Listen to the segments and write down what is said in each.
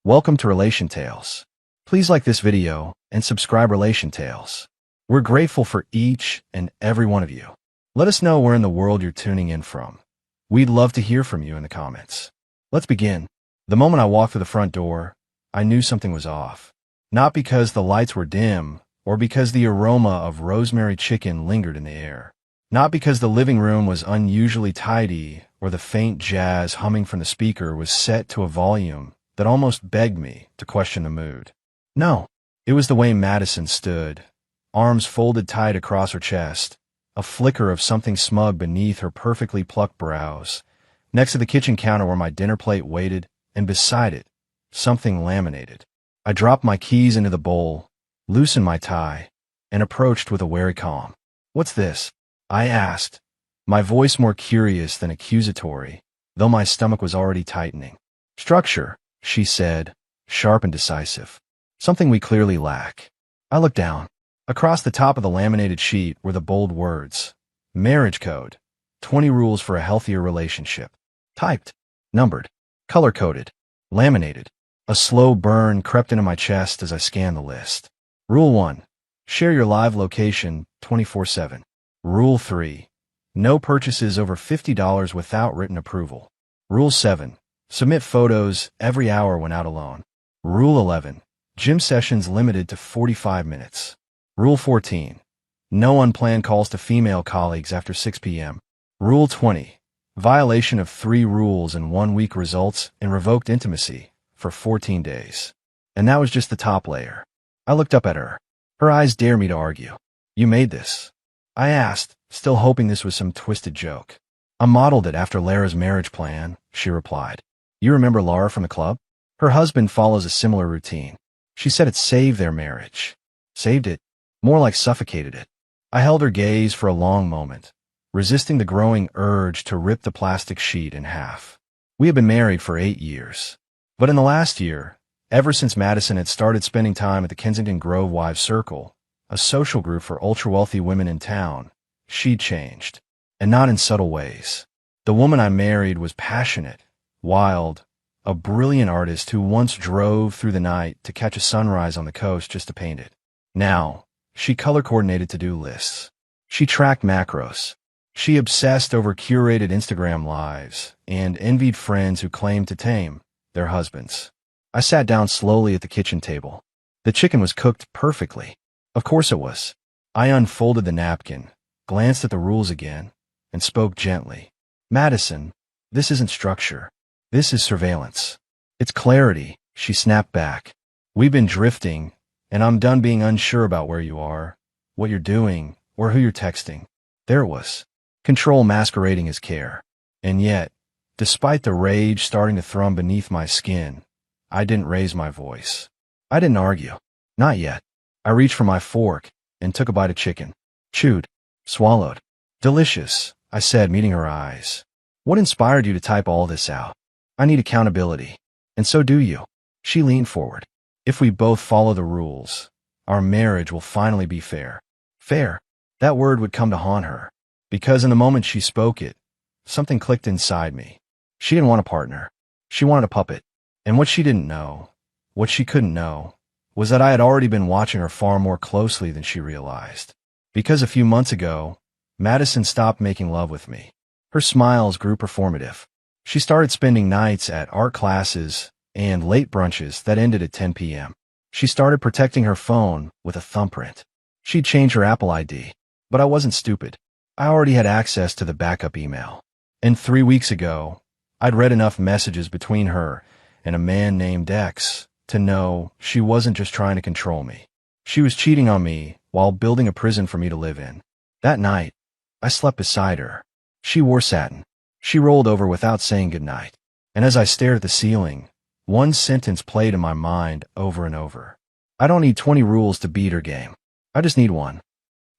Welcome to Relation Tales. Please like this video and subscribe Relation Tales. We're grateful for each and every one of you. Let us know where in the world you're tuning in from. We'd love to hear from you in the comments. Let's begin. The moment I walked through the front door, I knew something was off. Not because the lights were dim, or because the aroma of rosemary chicken lingered in the air. Not because the living room was unusually tidy, or the faint jazz humming from the speaker was set to a volume that almost begged me to question the mood. No, it was the way Madison stood, arms folded tight across her chest, a flicker of something smug beneath her perfectly plucked brows, next to the kitchen counter where my dinner plate waited, and beside it, something laminated. I dropped my keys into the bowl, loosened my tie, and approached with a wary calm. "What's this?" I asked, my voice more curious than accusatory, though my stomach was already tightening. "Structure," she said, sharp and decisive. "Something we clearly lack." I looked down. Across the top of the laminated sheet were the bold words, "Marriage Code, 20 Rules for a Healthier Relationship." Typed, numbered, color-coded, laminated. A slow burn crept into my chest as I scanned the list. Rule 1. Share your live location 24/7. Rule 3. No purchases over $50 without written approval. Rule 7. Submit photos every hour when out alone. Rule 11. Gym sessions limited to 45 minutes. Rule 14. No unplanned calls to female colleagues after 6 p.m. Rule 20. Violation of 3 rules in 1 week results in revoked intimacy for 14 days. And that was just the top layer. I looked up at her. Her eyes dared me to argue. "You made this?" I asked, still hoping this was some twisted joke. "I modeled it after Lara's marriage plan," she replied. "You remember Laura from the club? Her husband follows a similar routine. She said it saved their marriage." Saved it? More like suffocated it. I held her gaze for a long moment, resisting the growing urge to rip the plastic sheet in half. We had been married for 8 years. But in the last year, ever since Madison had started spending time at the Kensington Grove Wives Circle, a social group for ultra-wealthy women in town, she'd changed. And not in subtle ways. The woman I married was passionate, wild, a brilliant artist who once drove through the night to catch a sunrise on the coast just to paint it. Now, she color-coordinated to-do lists. She tracked macros. She obsessed over curated Instagram lives and envied friends who claimed to tame their husbands. I sat down slowly at the kitchen table. The chicken was cooked perfectly. Of course it was. I unfolded the napkin, glanced at the rules again, and spoke gently. "Madison, this isn't structure. This is surveillance. It's clarity," she snapped back. "We've been drifting, and I'm done being unsure about where you are, what you're doing, or who you're texting." There it was. Control masquerading as care. And yet, despite the rage starting to thrum beneath my skin, I didn't raise my voice. I didn't argue. Not yet. I reached for my fork and took a bite of chicken. Chewed. Swallowed. "Delicious," I said, meeting her eyes. "What inspired you to type all this out? I need accountability. And so do you." She leaned forward. "If we both follow the rules, our marriage will finally be fair." Fair. That word would come to haunt her. Because in the moment she spoke it, something clicked inside me. She didn't want a partner. She wanted a puppet. And what she didn't know, what she couldn't know, was that I had already been watching her far more closely than she realized. Because a few months ago, Madison stopped making love with me. Her smiles grew performative. She started spending nights at art classes and late brunches that ended at 10 p.m. She started protecting her phone with a thumbprint. She'd changed her Apple ID, but I wasn't stupid. I already had access to the backup email. And 3 weeks ago, I'd read enough messages between her and a man named X to know she wasn't just trying to control me. She was cheating on me while building a prison for me to live in. That night, I slept beside her. She wore satin. She rolled over without saying goodnight. And as I stared at the ceiling, one sentence played in my mind over and over. "I don't need 20 rules to beat her game. I just need one."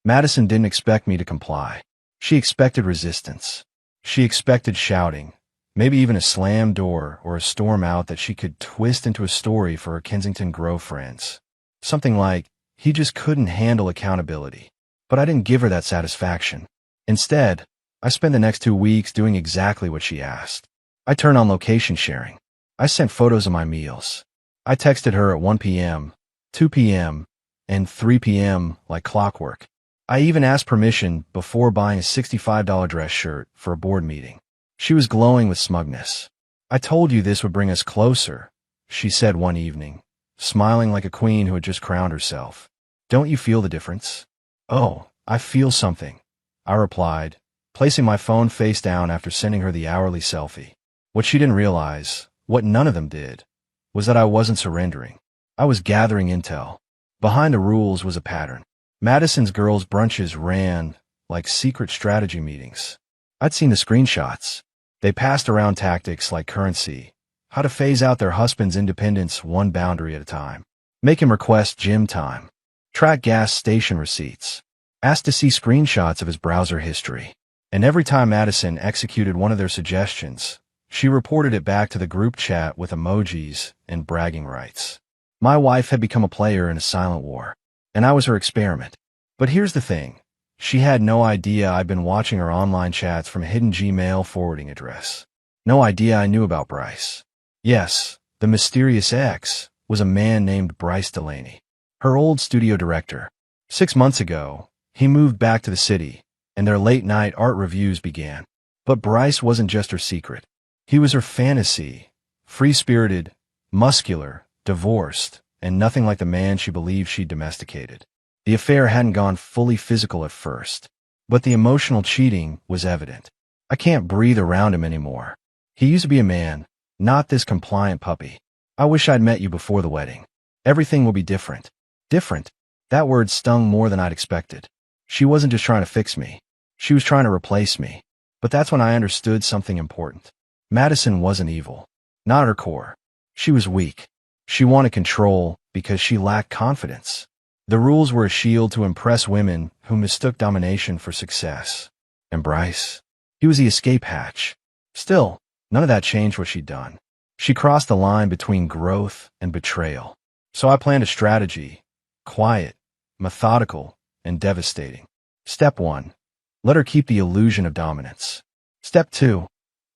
Madison didn't expect me to comply. She expected resistance. She expected shouting, maybe even a slammed door or a storm out that she could twist into a story for her Kensington Grove friends. Something like, "He just couldn't handle accountability." But I didn't give her that satisfaction. Instead, I spent the next 2 weeks doing exactly what she asked. I turned on location sharing. I sent photos of my meals. I texted her at 1 p.m., 2 p.m., and 3 p.m. like clockwork. I even asked permission before buying a $65 dress shirt for a board meeting. She was glowing with smugness. "I told you this would bring us closer," she said one evening, smiling like a queen who had just crowned herself. "Don't you feel the difference?" "Oh, I feel something," I replied, placing my phone face down after sending her the hourly selfie. What she didn't realize, what none of them did, was that I wasn't surrendering. I was gathering intel. Behind the rules was a pattern. Madison's girls' brunches ran like secret strategy meetings. I'd seen the screenshots. They passed around tactics like currency, how to phase out their husband's independence one boundary at a time, make him request gym time, track gas station receipts, ask to see screenshots of his browser history. And every time Madison executed one of their suggestions, she reported it back to the group chat with emojis and bragging rights. My wife had become a player in a silent war, and I was her experiment. But here's the thing. She had no idea I'd been watching her online chats from a hidden Gmail forwarding address. No idea I knew about Bryce. Yes, the mysterious ex was a man named Bryce Delaney, her old studio director. 6 months ago, he moved back to the city, and their late-night art reviews began. But Bryce wasn't just her secret. He was her fantasy, free-spirited, muscular, divorced, and nothing like the man she believed she'd domesticated. The affair hadn't gone fully physical at first, but the emotional cheating was evident. I can't breathe around him anymore. He used to be a man, not this compliant puppy. I wish I'd met you before the wedding. Everything will be different. Different. That word stung more than I'd expected. She wasn't just trying to fix me. She was trying to replace me. But that's when I understood something important. Madison wasn't evil. Not at her core. She was weak. She wanted control because she lacked confidence. The rules were a shield to impress women who mistook domination for success. And Bryce? He was the escape hatch. Still, none of that changed what she'd done. She crossed the line between growth and betrayal. So I planned a strategy. Quiet, methodical, and devastating. Step 1. Let her keep the illusion of dominance. Step 2.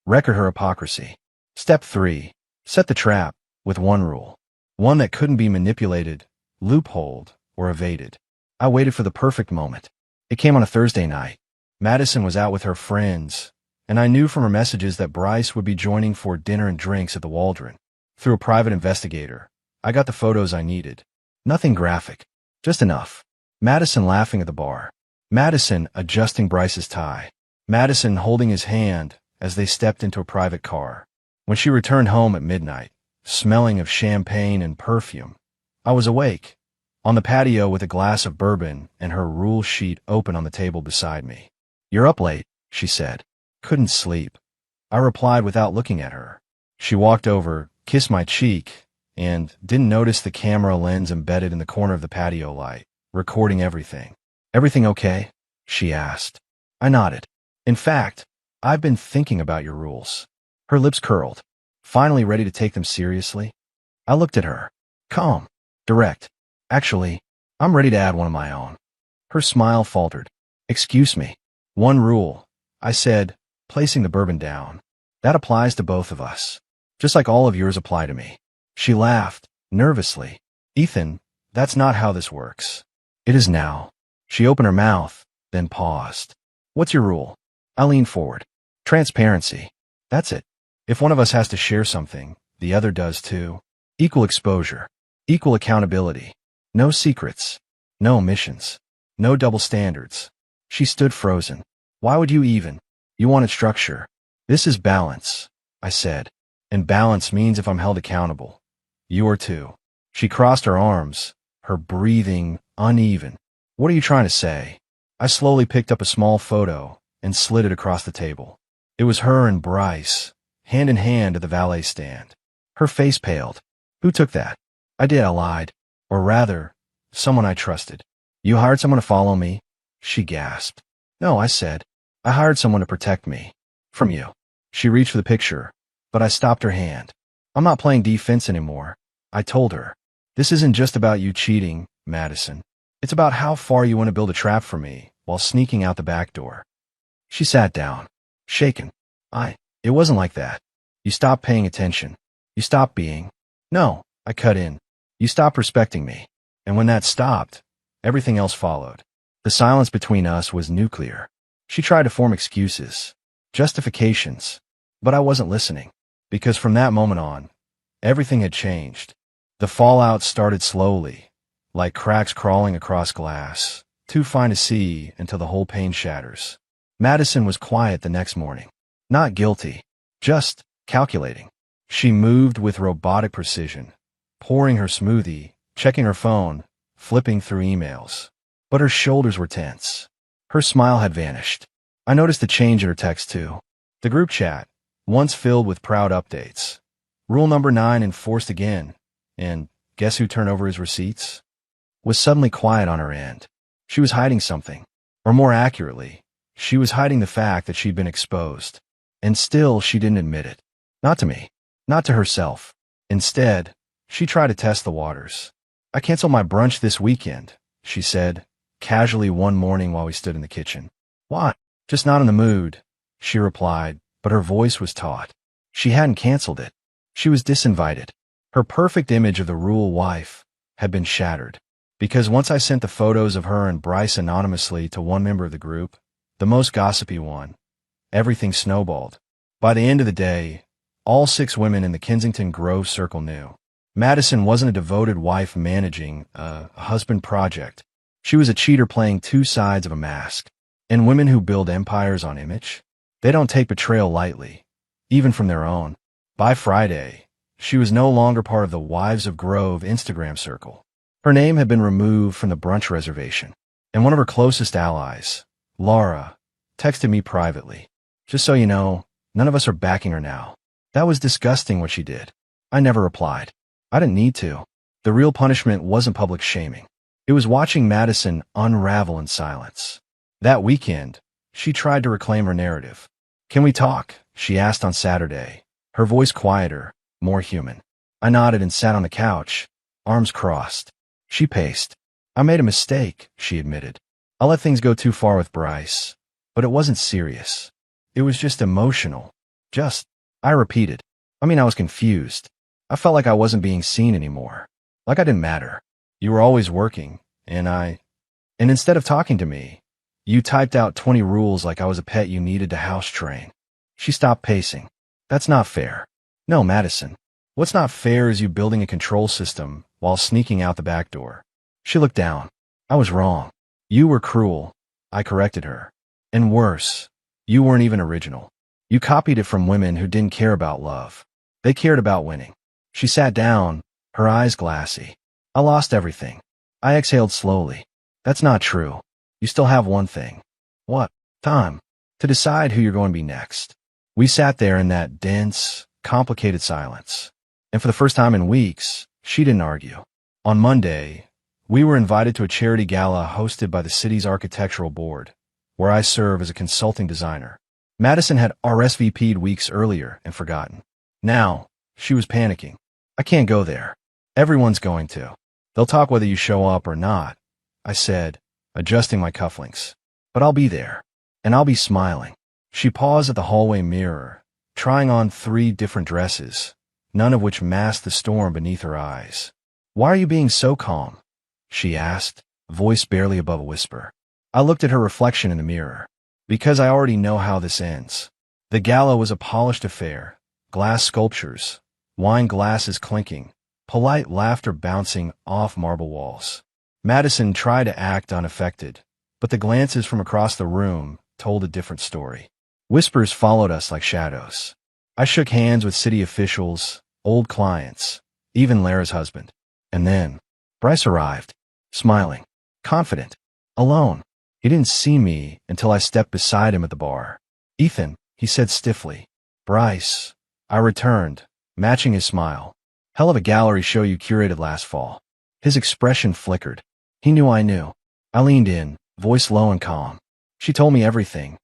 Record her hypocrisy. Step 3. Set the trap with one rule. One that couldn't be manipulated, loopholed, or evaded. I waited for the perfect moment. It came on a Thursday night. Madison was out with her friends, and I knew from her messages that Bryce would be joining for dinner and drinks at the Waldron. Through a private investigator, I got the photos I needed. Nothing graphic, just enough. Madison laughing at the bar. Madison adjusting Bryce's tie. Madison holding his hand as they stepped into a private car. When she returned home at midnight, smelling of champagne and perfume, I was awake, on the patio with a glass of bourbon and her rule sheet open on the table beside me. "You're up late," she said. "Couldn't sleep," I replied without looking at her. She walked over, kissed my cheek, and didn't notice the camera lens embedded in the corner of the patio light, recording everything. "Everything okay?" she asked. I nodded. "In fact, I've been thinking about your rules." Her lips curled, finally ready to take them seriously. I looked at her. Calm, direct. "Actually, I'm ready to add one of my own." Her smile faltered. "Excuse me. One rule," I said, placing the bourbon down. "That applies to both of us, just like all of yours apply to me." She laughed, nervously. "Ethan, that's not how this works." "It is now." She opened her mouth, then paused. "What's your rule?" I leaned forward. "Transparency. That's it. If one of us has to share something, the other does too. Equal exposure. Equal accountability. No secrets. No omissions. No double standards." She stood frozen. "Why would you even? You wanted structure." "This is balance," I said. "And balance means if I'm held accountable, you are too." She crossed her arms, her breathing uneven. "What are you trying to say?" I slowly picked up a small photo and slid it across the table. It was her and Bryce, hand in hand at the valet stand. Her face paled. "Who took that?" "I did," I lied. "Or rather, someone I trusted." "You hired someone to follow me?" She gasped. "No," I said. "I hired someone to protect me. From you." She reached for the picture, but I stopped her hand. "I'm not playing defense anymore," I told her. "This isn't just about you cheating, Madison. It's about how far you want to build a trap for me while sneaking out the back door." She sat down, shaken. It wasn't like that. You stopped paying attention. You stopped being." "No, I cut in. You stopped respecting me. And when that stopped, everything else followed. The silence between us was nuclear. She tried to form excuses, justifications, but I wasn't listening. Because from that moment on, everything had changed. The fallout started slowly, like cracks crawling across glass, too fine to see until the whole pane shatters. Madison was quiet the next morning. Not guilty, just calculating. She moved with robotic precision, pouring her smoothie, checking her phone, flipping through emails. But her shoulders were tense. Her smile had vanished. I noticed the change in her text too. The group chat, once filled with proud updates. Rule number 9 enforced again, and guess who turned over his receipts? Was suddenly quiet on her end. She was hiding something. Or more accurately, she was hiding the fact that she'd been exposed. And still, she didn't admit it. Not to me. Not to herself. Instead, she tried to test the waters. I canceled my brunch this weekend, she said, casually one morning while we stood in the kitchen. Why? Just not in the mood, she replied, but her voice was taut. She hadn't canceled it. She was disinvited. Her perfect image of the rural wife had been shattered. Because once I sent the photos of her and Bryce anonymously to one member of the group, the most gossipy one, everything snowballed. By the end of the day, all 6 women in the Kensington Grove circle knew. Madison wasn't a devoted wife managing a husband project. She was a cheater playing 2 sides of a mask. And women who build empires on image, they don't take betrayal lightly, even from their own. By Friday, she was no longer part of the Wives of Grove Instagram circle. Her name had been removed from the brunch reservation, and one of her closest allies, Laura, texted me privately. Just so you know, none of us are backing her now. That was disgusting what she did. I never replied. I didn't need to. The real punishment wasn't public shaming. It was watching Madison unravel in silence. That weekend, she tried to reclaim her narrative. Can we talk? She asked on Saturday, her voice quieter, more human. I nodded and sat on the couch, arms crossed. She paced. I made a mistake, she admitted. I let things go too far with Bryce. But it wasn't serious. It was just emotional. I repeated. I was confused. I felt like I wasn't being seen anymore. Like I didn't matter. You were always working, and instead of talking to me, you typed out 20 rules like I was a pet you needed to house train. She stopped pacing. That's not fair. No, Madison. What's not fair is you building a control system while sneaking out the back door. She looked down. I was wrong. You were cruel. I corrected her. And worse, you weren't even original. You copied it from women who didn't care about love. They cared about winning. She sat down, her eyes glassy. I lost everything. I exhaled slowly. That's not true. You still have one thing. What? Time. To decide who you're going to be next. We sat there in that dense, complicated silence. And for the first time in weeks, she didn't argue. On Monday, we were invited to a charity gala hosted by the city's architectural board, where I serve as a consulting designer. Madison had RSVP'd weeks earlier and forgotten. Now, she was panicking. I can't go there. Everyone's going to. They'll talk whether you show up or not, I said, adjusting my cufflinks. But I'll be there. And I'll be smiling. She paused at the hallway mirror, trying on 3 different dresses, none of which masked the storm beneath her eyes. Why are you being so calm? She asked, voice barely above a whisper. I looked at her reflection in the mirror. Because I already know how this ends. The gala was a polished affair, glass sculptures, wine glasses clinking, polite laughter bouncing off marble walls. Madison tried to act unaffected, but the glances from across the room told a different story. Whispers followed us like shadows. I shook hands with city officials, old clients, even Lara's husband. And then, Bryce arrived, smiling, confident, alone. He didn't see me until I stepped beside him at the bar. Ethan, he said stiffly. Bryce, I returned, matching his smile. Hell of a gallery show you curated last fall. His expression flickered. He knew I knew. I leaned in, voice low and calm. She told me everything.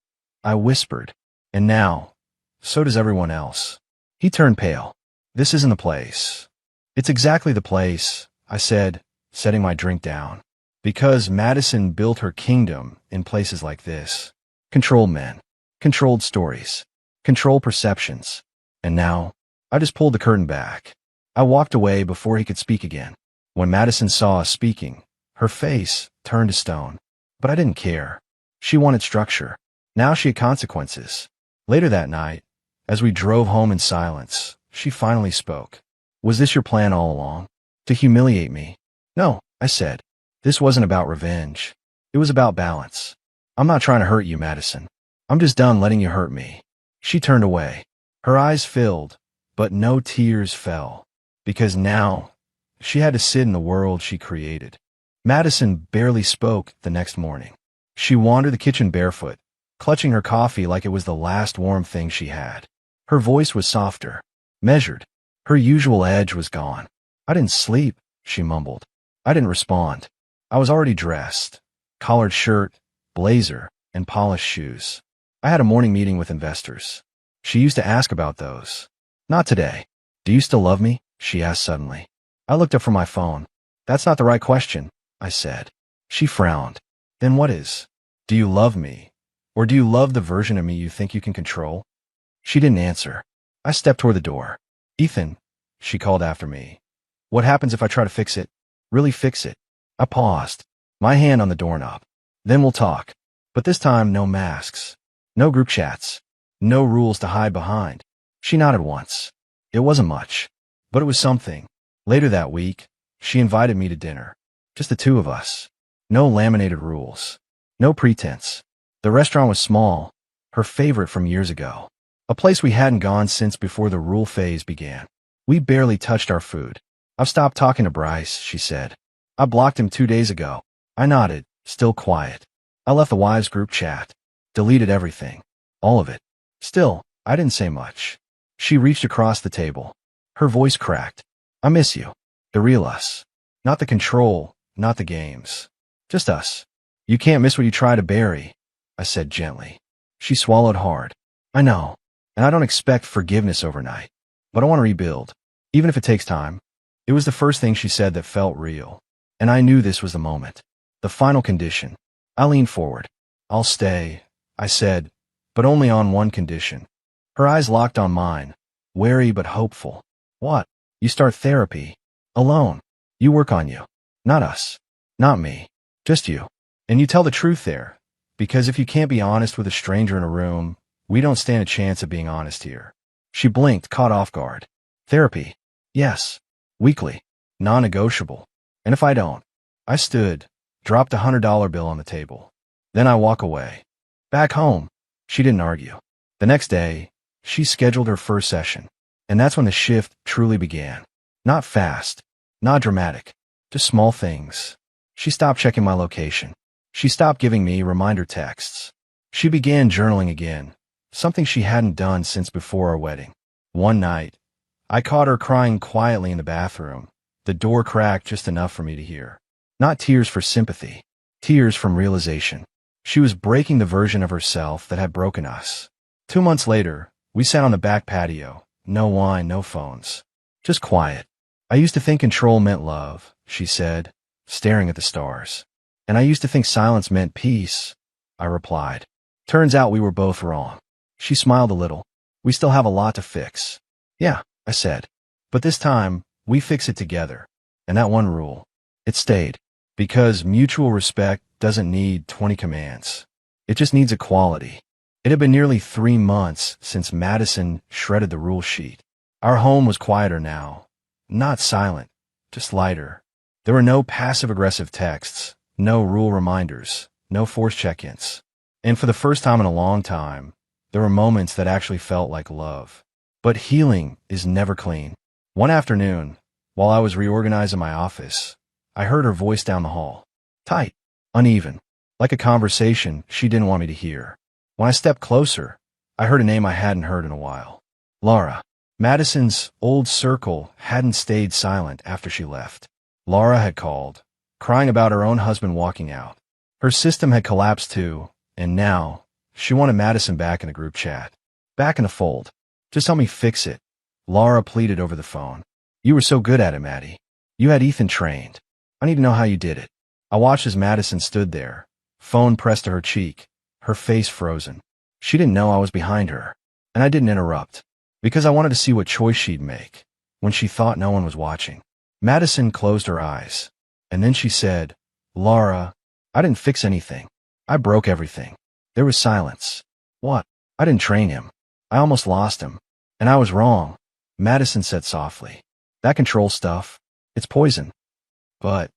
I whispered. And now, so does everyone else. He turned pale. This isn't the place. It's exactly the place, I said, setting my drink down. Because Madison built her kingdom in places like this. Controlled men. Controlled stories. Controlled perceptions. And now, I just pulled the curtain back. I walked away before he could speak again. When Madison saw us speaking, her face turned to stone. But I didn't care. She wanted structure. Now she had consequences. Later that night, as we drove home in silence, she finally spoke. Was this your plan all along? To humiliate me? No, I said. This wasn't about revenge. It was about balance. I'm not trying to hurt you, Madison. I'm just done letting you hurt me. She turned away. Her eyes filled, but no tears fell. Because now, she had to sit in the world she created. Madison barely spoke the next morning. She wandered the kitchen barefoot, clutching her coffee like it was the last warm thing she had. Her voice was softer, measured. Her usual edge was gone. I didn't sleep, she mumbled. I didn't respond. I was already dressed. Collared shirt, blazer, and polished shoes. I had a morning meeting with investors. She used to ask about those. Not today. Do you still love me? She asked suddenly. I looked up from my phone. That's not the right question, I said. She frowned. Then what is? Do you love me? Or do you love the version of me you think you can control? She didn't answer. I stepped toward the door. Ethan, she called after me. What happens if I try to fix it? Really fix it? I paused, my hand on the doorknob. Then we'll talk. But this time, no masks. No group chats. No rules to hide behind. She nodded once. It wasn't much, but it was something. Later that week, she invited me to dinner. Just the two of us. No laminated rules. No pretense. The restaurant was small, her favorite from years ago. A place we hadn't gone since before the rule phase began. We barely touched our food. I've stopped talking to Bryce, she said. I blocked him 2 days ago. I nodded, still quiet. I left the wives group chat. Deleted everything. All of it. Still, I didn't say much. She reached across the table. Her voice cracked. I miss you. The real us. Not the control, not the games. Just us. You can't miss what you try to bury, I said gently. She swallowed hard. I know, and I don't expect forgiveness overnight. But I want to rebuild, even if it takes time. It was the first thing she said that felt real. And I knew this was the moment. The final condition. I leaned forward. I'll stay, I said, but only on one condition. Her eyes locked on mine, wary but hopeful. What? You start therapy. Alone. You work on you. Not us. Not me. Just you. And you tell the truth there. Because if you can't be honest with a stranger in a room, we don't stand a chance of being honest here. She blinked, caught off guard. Therapy. Yes. Weekly. Non-negotiable. And if I don't? I stood, dropped a $100 bill on the table. Then I walk away. Back home. She didn't argue. The next day, she scheduled her first session. And that's when the shift truly began. Not fast. Not dramatic. Just small things. She stopped checking my location. She stopped giving me reminder texts. She began journaling again, something she hadn't done since before our wedding. One night, I caught her crying quietly in the bathroom. The door cracked just enough for me to hear. Not tears for sympathy. Tears from realization. She was breaking the version of herself that had broken us. 2 months later, we sat on the back patio. No wine, no phones. Just quiet. I used to think control meant love, she said, staring at the stars. And I used to think silence meant peace, I replied. Turns out we were both wrong. She smiled a little. We still have a lot to fix. Yeah, I said. But this time, we fix it together. And that one rule. It stayed. Because mutual respect doesn't need 20 commands. It just needs equality. It had been nearly 3 months since Madison shredded the rule sheet. Our home was quieter now. Not silent, just lighter. There were no passive-aggressive texts, no rule reminders, no forced check-ins. And for the first time in a long time, there were moments that actually felt like love. But healing is never clean. One afternoon, while I was reorganizing my office, I heard her voice down the hall. Tight, uneven, like a conversation she didn't want me to hear. When I stepped closer, I heard a name I hadn't heard in a while. Laura. Madison's old circle hadn't stayed silent after she left. Laura had called, crying about her own husband walking out. Her system had collapsed too, and now, she wanted Madison back in the group chat. Back in the fold. Just help me fix it. Laura pleaded over the phone. You were so good at it, Maddie. You had Ethan trained. I need to know how you did it. I watched as Madison stood there, phone pressed to her cheek, her face frozen. She didn't know I was behind her, and I didn't interrupt, because I wanted to see what choice she'd make. when she thought no one was watching. Madison closed her eyes, and then she said, "Laura, I didn't fix anything. I broke everything." There was silence. "What?" "I didn't train him. I almost lost him. And I was wrong," Madison said softly. "That control stuff, it's poison." "But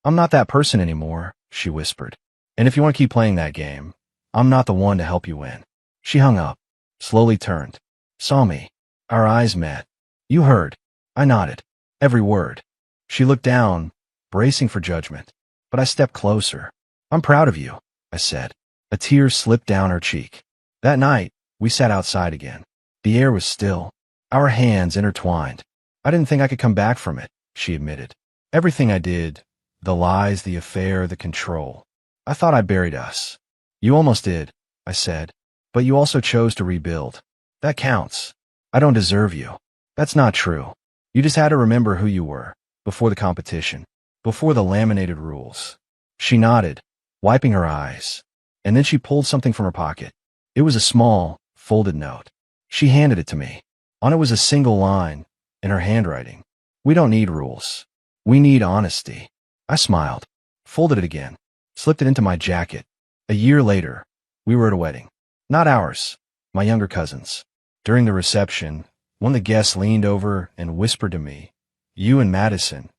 I'm not that person anymore," she whispered. "And if you want to keep playing that game, I'm not the one to help you win." She hung up, slowly turned, saw me. Our eyes met. "You heard." I nodded. "Every word." She looked down, bracing for judgment. But I stepped closer. "I'm proud of you," I said. A tear slipped down her cheek. That night, we sat outside again. The air was still, our hands intertwined. "I didn't think I could come back from it," she admitted. "Everything I did, the lies, the affair, the control, I thought I buried us." "You almost did," I said. "But you also chose to rebuild. That counts. I don't deserve you." "That's not true. You just had to remember who you were, before the competition, before the laminated rules." She nodded, wiping her eyes. And then she pulled something from her pocket. It was a small, folded note. She handed it to me. On it was a single line, in her handwriting. "We don't need rules. We need honesty." I smiled, folded it again, slipped it into my jacket. A year later, we were at a wedding. Not ours, my younger cousin's. During the reception, one of the guests leaned over and whispered to me, "You and Madison,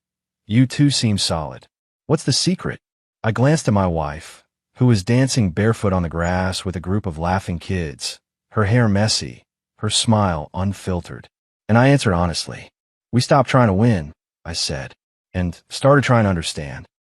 you two seem solid. What's the secret?" I glanced at my wife, who was dancing barefoot on the grass with a group of laughing kids, her hair messy, her smile unfiltered. And I answered honestly. "We stopped trying to win," I said, "and started trying to understand."